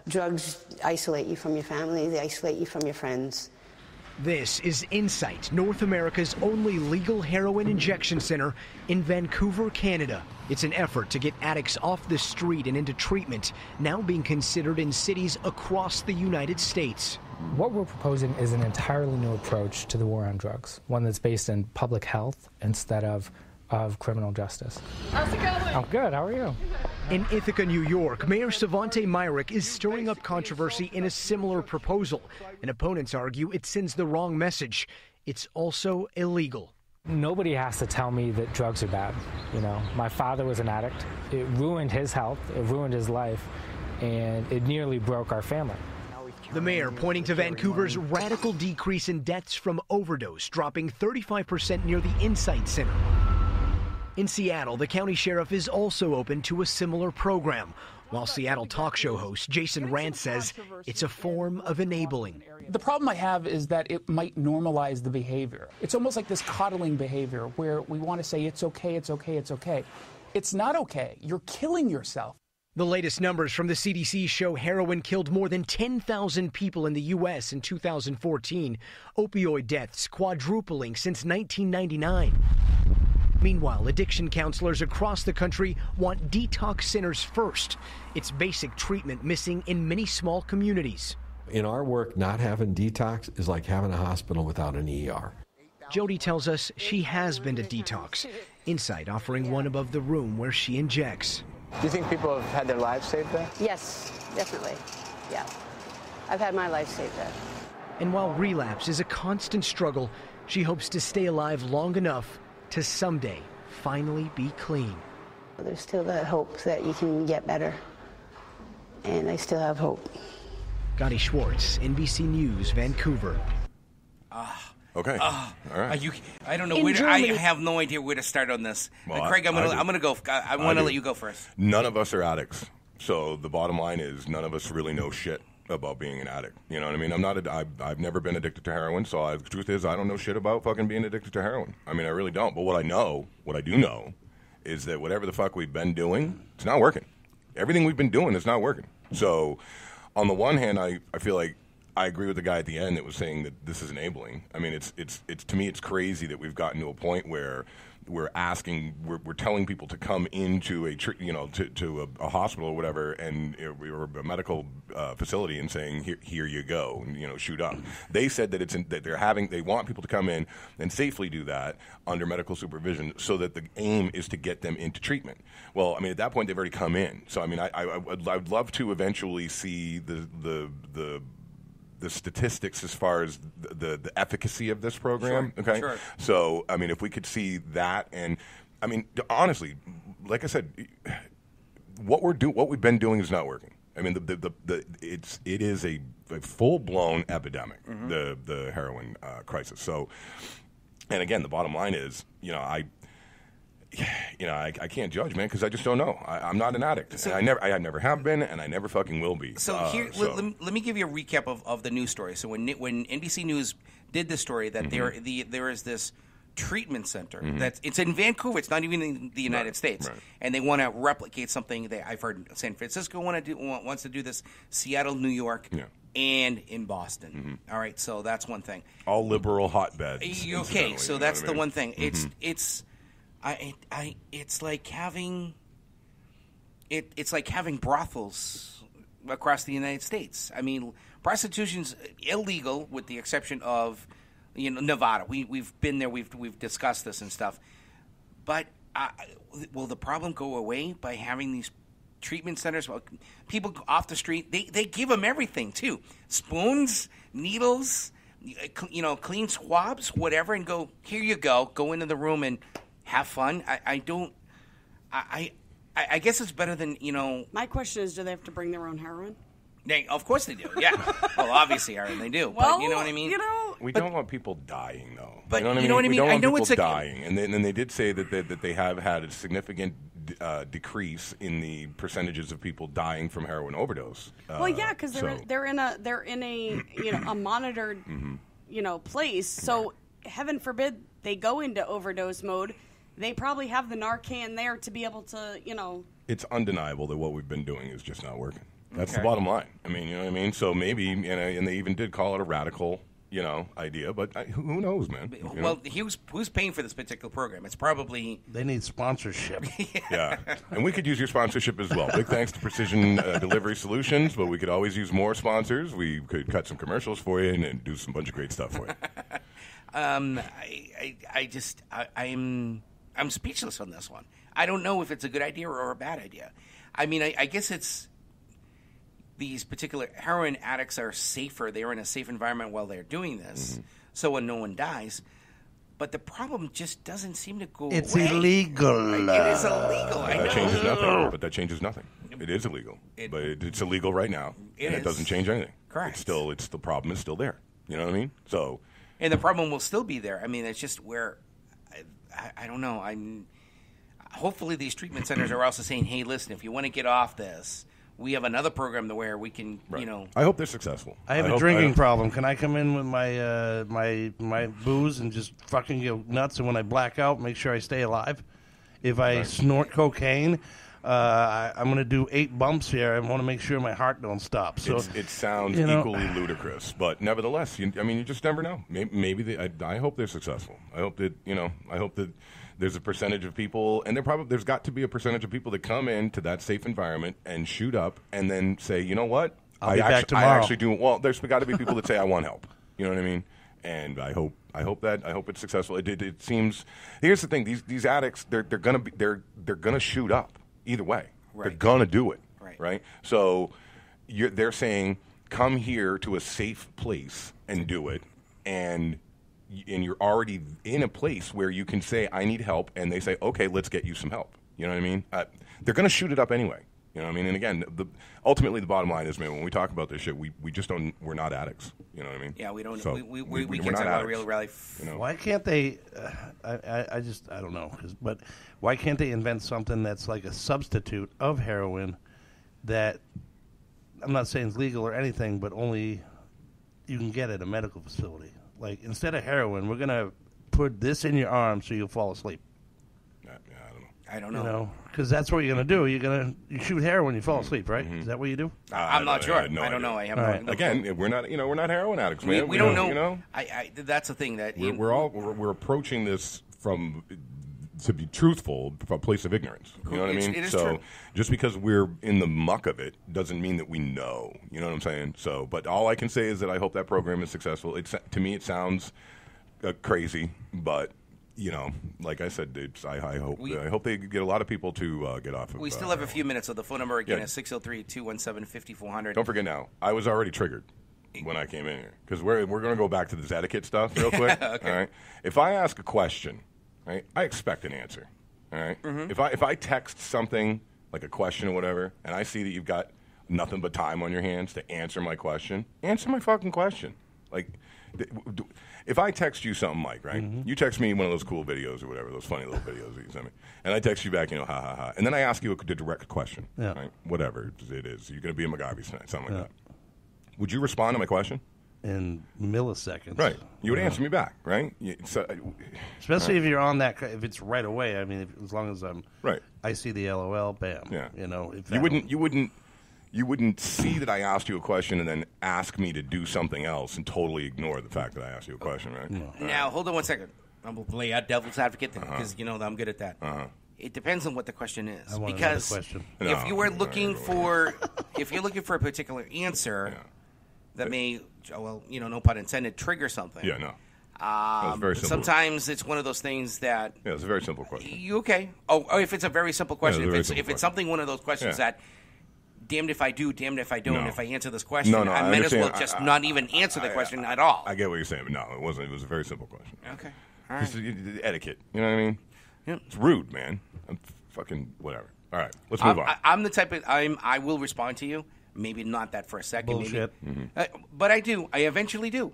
Drugs isolate you from your family, they isolate you from your friends. This is Insight, North America's only legal heroin injection center in Vancouver, Canada. It's an effort to get addicts off the street and into treatment, now being considered in cities across the United States. What we're proposing is an entirely new approach to the war on drugs, one that's based in public health instead of criminal justice. How's it going? I'm good. How are you? In Ithaca, New York, Mayor Savante Myrick is stirring up controversy in a similar proposal, and opponents argue it sends the wrong message. It's also illegal. Nobody has to tell me that drugs are bad. You know, my father was an addict. It ruined his health, it ruined his life, and it nearly broke our family. The mayor pointing to Vancouver's radical decrease in deaths from overdose, dropping 35% near the Insight Center. In Seattle, the county sheriff is also open to a similar program, while Seattle talk show host Jason Rance says it's a form of enabling. The problem I have is that it might normalize the behavior. It's almost like this coddling behavior where we want to say it's okay, it's okay, it's okay. It's not okay. You're killing yourself. The latest numbers from the CDC show heroin killed more than 10,000 people in the U.S. in 2014, opioid deaths quadrupling since 1999. Meanwhile, addiction counselors across the country want detox centers first. It's basic treatment missing in many small communities. In our work, not having detox is like having a hospital without an ER. Jody tells us she has been to detox, Insight offering one above the room where she injects. Do you think people have had their lives saved there? Yes, definitely. Yeah. I've had my life saved there. And while relapse is a constant struggle, she hopes to stay alive long enough to someday finally be clean. There's still that hope that you can get better, and I still have hope. Gotti Schwartz, NBC News, Vancouver. Okay. All right. I don't know where I have no idea where to start on this. Well, Craig, I'm gonna go. I want to let you go first. None of us are addicts, so the bottom line is none of us really know shit about being an addict. You know what I mean? I've never been addicted to heroin, so the truth is I don't know shit about fucking being addicted to heroin. I mean, I really don't. But what I do know, is that whatever the fuck we've been doing, it's not working. Everything we've been doing is not working. So, on the one hand, I feel like I agree with the guy at the end that was saying that this is enabling. I mean, it's to me, it's crazy that we've gotten to a point where we're telling people to come into a hospital or whatever, or a medical facility, and saying here you go, and shoot up. They said that they want people to come in and safely do that under medical supervision, so that the aim is to get them into treatment. Well, I mean, at that point they've already come in. So I mean, I'd love to eventually see the statistics as far as the efficacy of this program. Sure, okay. Sure. So, I mean, if we could see that, and I mean, honestly, like I said, what we've been doing is not working. I mean, it is a full blown epidemic, the heroin crisis. So, and again, the bottom line is, I can't judge, man, because I just don't know. I'm not an addict. So, and I never have been, and I never fucking will be. So let me give you a recap of the news story. So when NBC News did this story, that there is this treatment center it's in Vancouver. It's not even in the United States, and they want to replicate something that I've heard San Francisco wants to do this, Seattle, New York. Yeah. And in Boston. All right, so that's one thing. All liberal hotbeds. Okay, so that's the one thing. It's like having brothels across the United States. I mean, prostitution's illegal with the exception of Nevada. We've been there. We've discussed this and stuff. But will the problem go away by having these treatment centers? Well, people off the street, they give them everything too: spoons, needles, clean swabs, whatever, and go, here you go into the room and have fun. I guess it's better than, My question is, do they have to bring their own heroin? Of course they do, yeah. Well, obviously, Aaron, they do. Well, but you know what I mean? We don't want people dying, though. But you know what I mean? We don't want people dying. And they did say that they have had a significant decrease in the percentages of people dying from heroin overdose. Well, yeah, because they're in a a monitored place. So heaven forbid they go into overdose mode. They probably have the Narcan there to be able to, It's undeniable that what we've been doing is just not working. That's the bottom line. I mean, you know what I mean? So maybe, and they even did call it a radical, idea, but who knows, man? Well, who's paying for this particular program? It's probably... They need sponsorship. Yeah. And we could use your sponsorship as well. Big thanks to Precision Delivery Solutions, but we could always use more sponsors. We could cut some commercials for you and do some bunch of great stuff for you. I'm speechless on this one. I don't know if it's a good idea or a bad idea. I mean, I guess it's these particular heroin addicts are safer. They're in a safe environment while they're doing this, so when no one dies. But the problem just doesn't seem to go away. It's illegal. It is illegal. I know. That changes nothing. But that changes nothing. It is illegal. But it's illegal right now. It doesn't change anything. Correct. It's the problem is still there. You know what I mean? So. And the problem will still be there. I mean, it's just where I don't know. Hopefully these treatment centers are also saying, hey, listen, if you want to get off this, we have another program where we can, I hope they're successful. I have a drinking problem. Can I come in with my my booze and just fucking go nuts, and when I black out, make sure I stay alive? If I snort cocaine, I'm going to do 8 bumps here. I want to make sure my heart don't stop. So it sounds equally ludicrous, but nevertheless, you just never know. Maybe I hope they're successful. I hope that there's a percentage of people, and there's got to be a percentage of people that come into that safe environment and shoot up, and then say, you know what, I'll be back tomorrow. I actually do. Well, there's got to be people that say, I want help. You know what I mean? And I hope it's successful. It seems. Here's the thing: these addicts, they're gonna shoot up either way. Right. They're gonna do it. Right. So they're saying, come here to a safe place and do it, and you're already in a place where you can say, I need help, and they say, okay, let's get you some help. You know what I mean? They're going to shoot it up anyway. You know what I mean? And again, ultimately the bottom line is, man, when we talk about this shit, we just don't, we're not addicts. You know what I mean? Yeah, we don't, so we can't talk about real life. Why can't they, I don't know, but why can't they invent something that's like a substitute of heroin that, I'm not saying it's legal or anything, but only you can get at a medical facility? Like, instead of heroin, we're going to put this in your arm so you'll fall asleep. Yeah, I don't know. You know, because that's what you're going to do. You shoot heroin, you fall asleep, right? Mm-hmm. Is that what you do? I'm not sure. I don't idea. know. I have no. Again, we're not heroin addicts, man. We don't know. You know, that's the thing that we're approaching this from, to be truthful, from a place of ignorance. You know what I mean? It is so true. just because we're in the muck of it doesn't mean that we know. You know what I'm saying? So, but all I can say is that I hope that program is successful. To me, it sounds crazy, but like I said, I hope they get a lot of people to get off of. We still have a few minutes. So the phone number again is 603-217-5400. Don't forget now, I was already triggered when I came in here because we're going to go back to this etiquette stuff real quick. Okay. All right. If I ask a question, right, I expect an answer. All right. Mm-hmm. If I text something like a question or whatever, and I see that you've got nothing but time on your hands to answer my question, answer my fucking question. Like, if I text you something, Mike, right? Mm-hmm. You text me one of those cool videos or whatever, those funny little videos that you send me, and I text you back, ha ha ha, and then I ask you a direct question, right? Whatever it is, you're going to be a McGarvey tonight, something like that. Would you respond to my question? In milliseconds. Right. You would answer me back, right? Especially if you're on that, if it's right away. I mean, as long as right. I see the LOL, bam. Yeah. If you wouldn't see that I asked you a question and then ask me to do something else and totally ignore the fact that I asked you a question, right? No. Now, hold on one second. I'm going to play out devil's advocate because I'm good at that. It depends on what the question is. I want because another question. if you are looking for, if you're looking for a particular answer that may, no pun intended, trigger something. Yeah, no. That's very simple. Sometimes it's one of those things that. Yeah, it's a very simple question. You okay? Oh, if it's a very simple question, it's if it's something one of those questions that. Damned if I do, damned if I don't. No. If I answer this question, I might as well understand. just not even answer the question at all. I get what you're saying, but no, it wasn't. It was a very simple question. Okay, all right. Just etiquette. You know what I mean? Yeah. It's rude, man. I'm fucking whatever. All right, let's move on. I'm the type of I will respond to you. Maybe not that for a second. Bullshit. Maybe. But I do. I eventually do.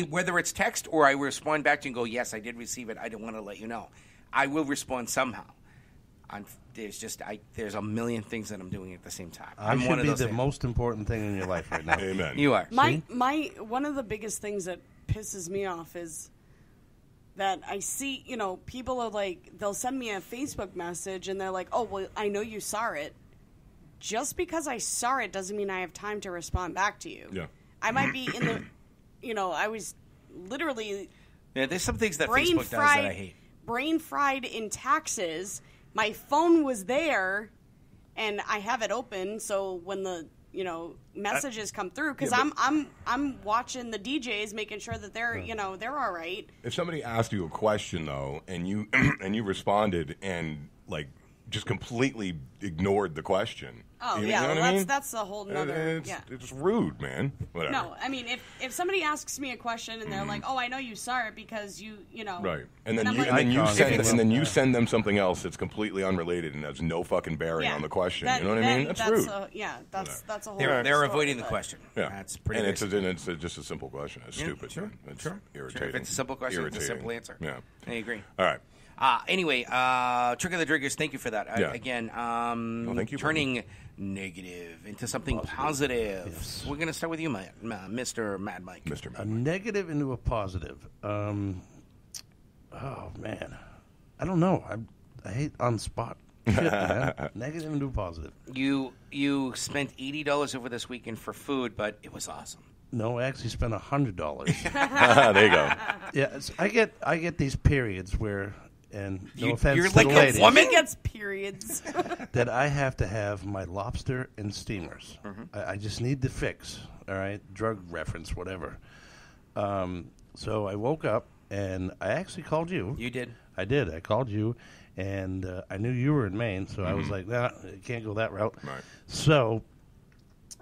Whether it's text or I respond back to you and go, yes, I did receive it. I didn't want to let you know. I will respond somehow. There's a million things that I'm doing at the same time. I'm should one of be those the things. most important thing in your life right now. Amen. You are. My one of the biggest things that pisses me off is that I see, people are like, they'll send me a Facebook message and they're like, oh, well, I know you saw it. just because I saw it doesn't mean I have time to respond back to you. Yeah. I might be in the, I was literally there's some things that Facebook does that I hate. Brain fried in taxes. My phone was there, and I have it open, so when the messages come through, because I'm watching the DJs, making sure that they're they're all right. If somebody asked you a question though, and you and you responded and like just completely ignored the question. Oh, you yeah, know what I mean? that's a whole nother... It's rude, man. Whatever. No, I mean, if somebody asks me a question and they're like, oh, I know you saw it because you know... Right. And then you send them something else that's completely unrelated and has no fucking bearing on the question. You know what I mean? That's rude. That's a whole... They're avoiding the question. Yeah. That's pretty and it's just a simple question. It's stupid. Sure. It's Sure. irritating. If it's a simple question, it's a simple answer. Yeah. I agree. All right. Anyway, Trick of the Driggers, thank you for that. Again, thank you, turning negative into something positive. Yes. We're going to start with you, Mr. Mad Mike. Mr. Mad A Mike. negative into a positive. Oh, man. I don't know. I hate on-spot shit, man. Negative into a positive. You spent $80 over this weekend for food, but it was awesome. No, I actually spent $100. There you go. Yeah, I get these periods where... And no offense you're to like the a ladies, woman? He gets periods. that I have to have my lobster and steamers. Mm-hmm. I just need the fix, all right? Drug reference, whatever. So I woke up, and I actually called you. You did? I did. I called you, and I knew you were in Maine, so I was like, nah, I can't go that route. Right. So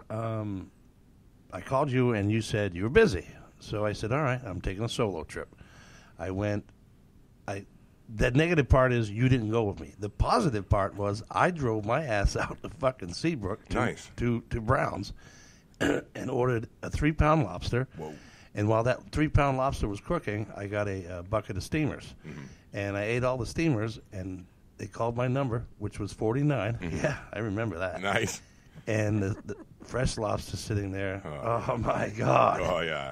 I called you, and you said you were busy. So I said, all right, I'm taking a solo trip. I went... That negative part is you didn't go with me. The positive part was I drove my ass out to fucking Seabrook to Brown's and ordered a 3-pound lobster. Whoa. And while that 3-pound lobster was cooking, I got a bucket of steamers. Mm-hmm. And I ate all the steamers, and they called my number, which was 49. Mm-hmm. Yeah, I remember that. Nice. And the fresh lobster sitting there. Oh my God. Oh, yeah.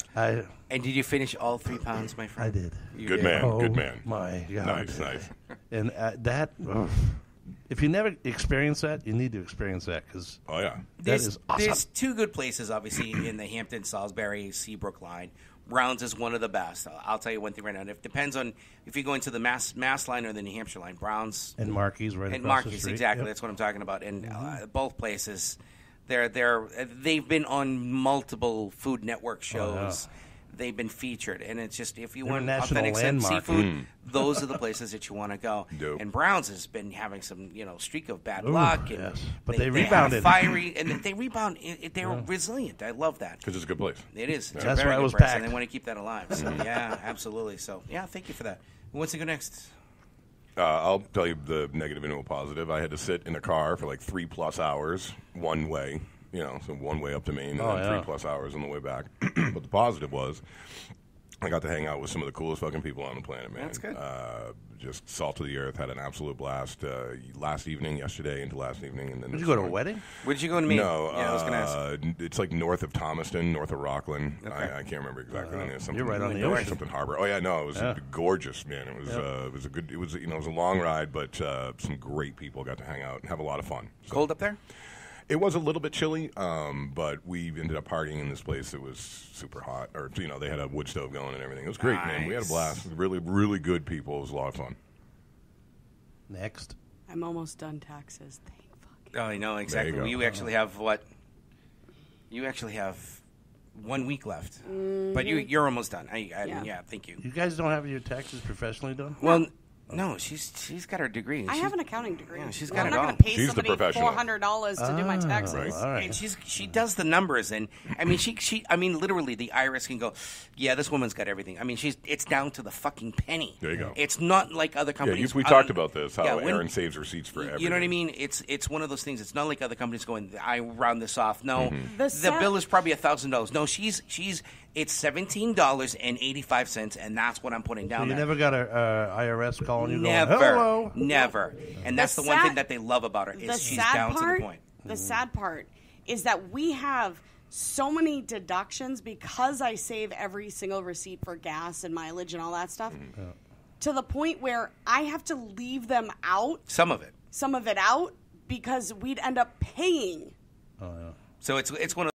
And did you finish all 3 pounds, my friend? I did. Good man. Oh, good man. My God. Nice. And if you never experience that, you need to experience that because that is awesome. There's 2 good places, obviously, in the Hampton, Salisbury, Seabrook line. Brown's is one of the best. I'll tell you one thing right now. It depends on if you go into the Mass line or the New Hampshire line. Brown's and Marquis right and across Marquis, the street. exactly. Yep. That's what I'm talking about. And both places, they've been on multiple Food Network shows. They've been featured, and it's just if you want authentic seafood, those are the places that you want to go. Dope. And Brown's has been having some streak of bad luck, and but they rebounded. Fiery, and they rebound. They're resilient. I love that because it's a good place. It is. It's That's a very why I good was place, packed. and they want to keep that alive. So yeah, absolutely. So yeah, thank you for that. Who wants to go next? I'll tell you the negative into a positive. I had to sit in a car for like 3+ hours one way. So one way up to Maine and then 3+ hours on the way back. But the positive was I got to hang out with some of the coolest fucking people on the planet, man. That's good. Just salt of the earth. Had an absolute blast yesterday into last evening. And then Did you go to a wedding? Where did you go to Maine? No. Yeah, I was going to ask. It's like north of Thomaston, north of Rockland. Okay. I can't remember exactly. You're right on the ocean. Something harbor. Oh yeah, no, it was gorgeous, man. It was a good. It was a long ride, but some great people got to hang out and have a lot of fun. So. Cold up there? It was a little bit chilly, but we ended up partying in this place that was super hot. Or, they had a wood stove going and everything. It was great, man. We had a blast. Really, really good people. It was a lot of fun. Next. I'm almost done taxes. Thank fuck. Oh, I know, exactly. You actually have what? You actually have 1 week left. But you're almost done. Yeah, thank you. You guys don't have your taxes professionally done? Well, no, she's got her degree. I have an accounting degree. Yeah, she's got I'm it not all. going to pay She's the somebody professional. $400 to do my taxes. Right. All right. And she does the numbers, and I mean, literally, the IRS can go, yeah, this woman's got everything. I mean, it's down to the fucking penny. There you go. It's not like other companies. Yeah, we talked about this. How Aaron saves receipts for everything. You know what I mean? It's one of those things. It's not like other companies going, I round this off. No, Mm-hmm. the bill is probably $1,000. No, it's $17.85, and that's what I'm putting down. So you there. never got a IRS calling you Never, going, hello? never. And that's the one thing that they love about her is she's down to the point. The sad part is that we have so many deductions because I save every single receipt for gas and mileage and all that stuff to the point where I have to leave them out. Some of it out because we'd end up paying. So it's one of